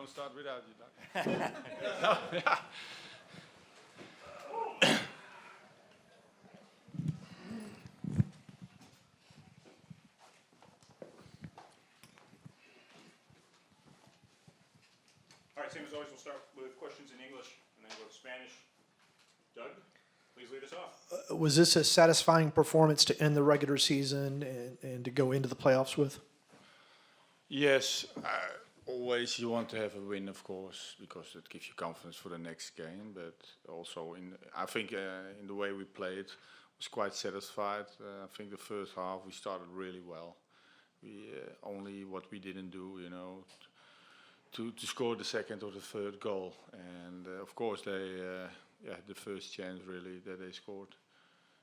don't start without you. No, yeah. All right, same as always, we'll start with questions in English and then go to Spanish. Doug, please lead us off. Was this a satisfying performance to end the regular season and to go into the playoffs with? Yes, always you want to have a win, of course, because it gives you confidence for the next game. But also, I think in the way we played, was quite satisfied. I think the first half we started really well. We only what we didn't do, to score the second or the third goal. And of course, they the first chance really that they scored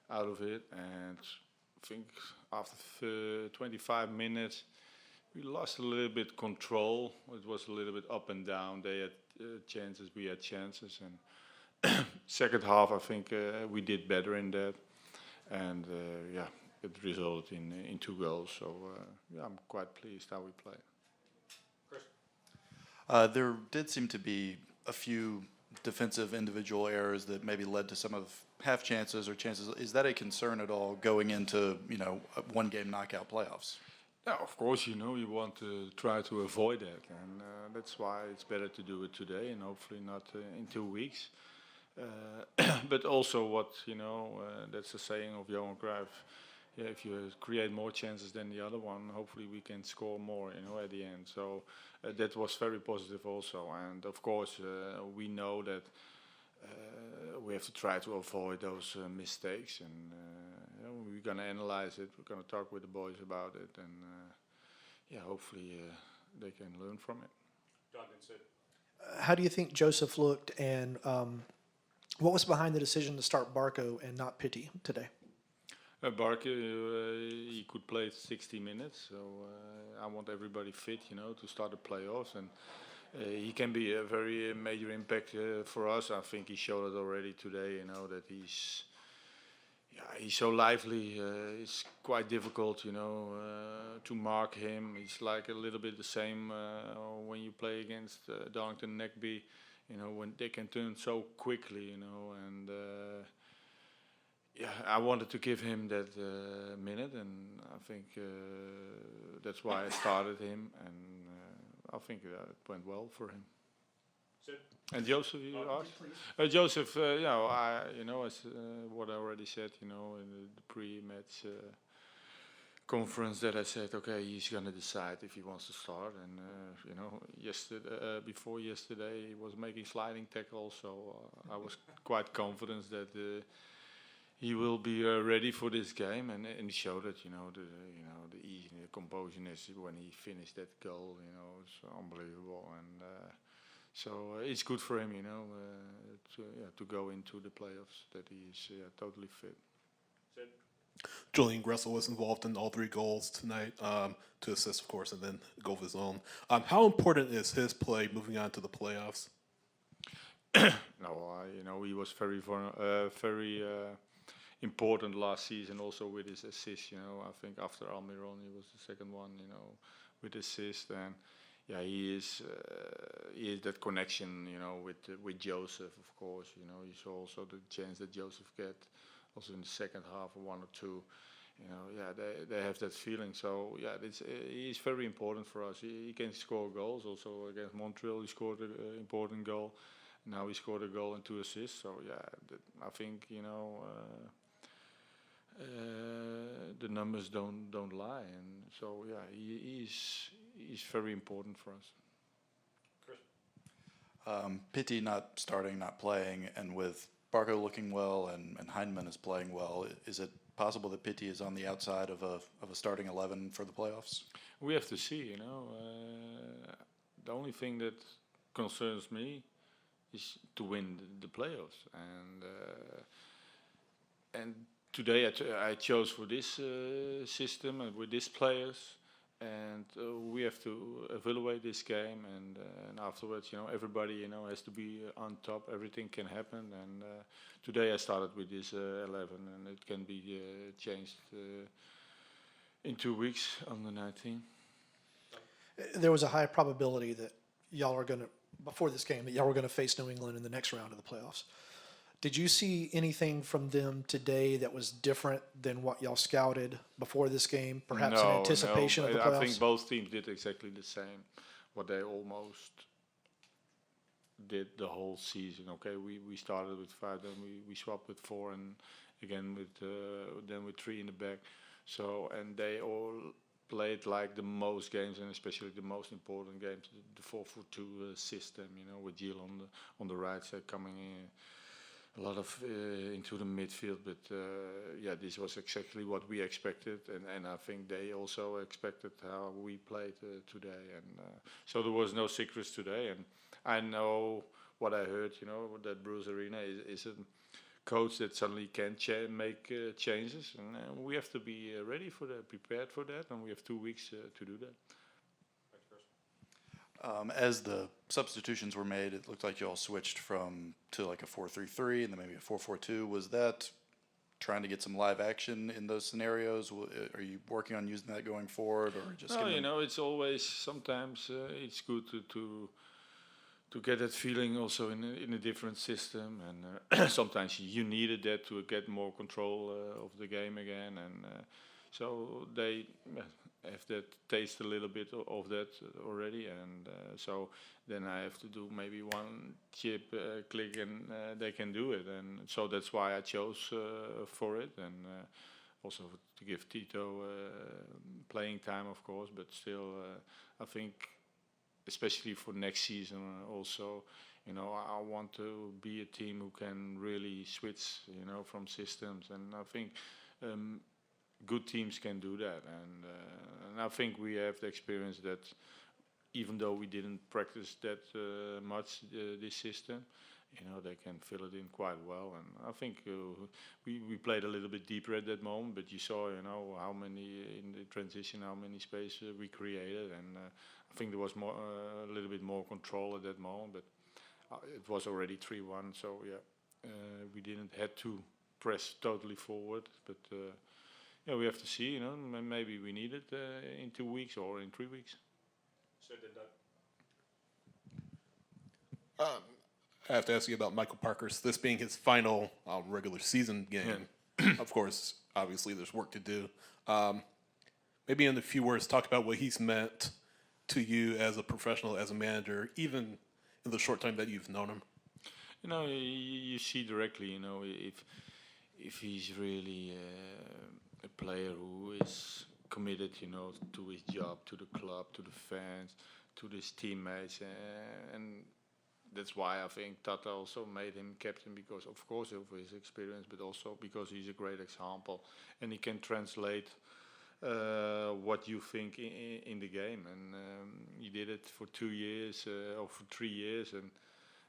out of it. And I think after 25 minutes. We lost a little bit control. It was a little bit up and down. They had chances, we had chances. And second half, I think we did better in that. And it resulted in 2 goals. So I'm quite pleased how we played. Chris? There did seem to be a few defensive individual errors that maybe led to some of half chances or chances. Is that a concern at all going into, a 1-game knockout playoffs? Yeah, of course, you want to try to avoid that, and that's why it's better to do it today and hopefully not in 2 weeks. But also, that's the saying of Johan Cruyff. Yeah, if you create more chances than the other one, hopefully we can score more, at the end. So that was very positive also, and of course we know that we have to try to avoid those mistakes, and we're going to analyze it. We're going to talk with the boys about it, and hopefully they can learn from it. Doug and Sid. How do you think Joseph looked, and what was behind the decision to start Barco and not Pitti today? Barker, he could play 60 minutes, so I want everybody fit, to start the playoffs, and he can be a very major impact for us. I think he showed it already today, that he's so lively. It's quite difficult, to mark him. It's like a little bit the same when you play against Darlington Neckby, when they can turn so quickly, and I wanted to give him that minute, and I think that's why I started him, and I think it went well for him. Sid? And Joseph, you asked? Joseph, as what I already said, in the pre-match conference, that I said, okay, he's going to decide if he wants to start. And, before yesterday, he was making sliding tackles, so I was quite confident that he will be ready for this game, and he showed it. The ease and the composedness when he finished that goal. It's unbelievable, and so it's good for him. To go into the playoffs. That he is totally fit. Sid? Julian Gressel was involved in all 3 goals tonight, 2 assists, of course, and then a goal of his own. How important is his play moving on to the playoffs? No, he was very important last season, also with his assist. I think after Almiron, he was the second one. With assist, and he is that connection. With Joseph, of course. You saw also the chance that Joseph get, also in the second half, 1 or 2. They have that feeling. So he's very important for us. He can score goals. Also against Montreal, he scored an important goal. Now he scored a goal and 2 assists. So I think the numbers don't lie, and so he's very important for us. Chris? Pitti not starting, not playing, and with Barco looking well and Heinemann is playing well, is it possible that Pitti is on the outside of a starting 11 for the playoffs? We have to see. The only thing that concerns me is to win the playoffs, and today I chose for this system and with these players, and we have to evaluate this game, and afterwards, everybody, has to be on top. Everything can happen, and today I started with this 11, and it can be changed in 2 weeks on the 19th. There was a high probability that y'all are going to, before this game, that y'all were going to face New England in the next round of the playoffs. Did you see anything from them today that was different than what y'all scouted before this game, perhaps in anticipation of the playoffs? I think both teams did exactly the same, what they almost did the whole season. Okay, we started with 5, then we swapped with 4, and again then with 3 in the back. So, and they all played like the most games, and especially the most important games, the 4-4-2 system. With Gil on the right side coming in a lot of into the midfield. But yeah, this was exactly what we expected, and I think they also expected how we played today. And so there was no secrets today. And I know what I heard. That Bruce Arena is a coach that suddenly can make changes, and we have to be ready for that, prepared for that, and we have 2 weeks to do that. As the substitutions were made, it looked like you all switched to like a 4-3-3 and then maybe a 4-4-2. Was that trying to get some live action in those scenarios? Are you working on using that going forward, or just? No, it's always sometimes it's good to get that feeling also in a different system, and sometimes you needed that to get more control of the game again, and so they have that taste a little bit of that already, and so then I have to do maybe one chip click, and they can do it, and so that's why I chose for it, and also to give Tito playing time, of course, but still I think especially for next season also, I want to be a team who can really switch, from systems, and I think good teams can do that, and I think we have the experience that even though we didn't practice that much this system, they can fill it in quite well, and I think we played a little bit deeper at that moment, but you saw, how many in the transition, how many space we created, and I think there was a little bit more control at that moment, but it was already 3-1, so yeah, we didn't have to press totally forward, but yeah, we have to see, maybe we need it in 2 weeks or in 3 weeks. Said and done. I have to ask you about Michael Parkhurst, this being his final regular season game. Of course, obviously there's work to do. Maybe in a few words, talk about what he's meant to you as a professional, as a manager, even in the short time that you've known him. You see directly, if he's really a player who is committed, to his job, to the club, to the fans, to his teammates, and that's why I think Tata also made him captain, because of course of his experience, but also because he's a great example, and he can translate what you think in the game, and he did it for 2 years or for 3 years, and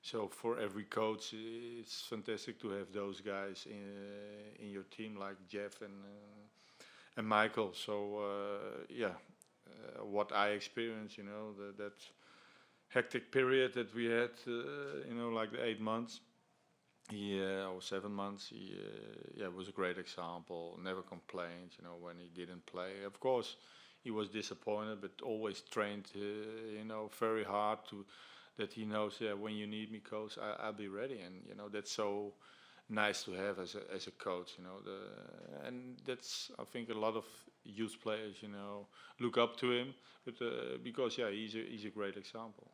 so for every coach it's fantastic to have those guys in your team like Jeff and Michael. So yeah, what I experienced, that hectic period that we had, like the 8 months, or 7 months, he was a great example. Never complained, when he didn't play. Of course, he was disappointed, but always trained, very hard that he knows, when you need me, coach, I'll be ready. And that's so nice to have as a coach, and that's, I think, a lot of youth players, look up to him, but because he's a great example.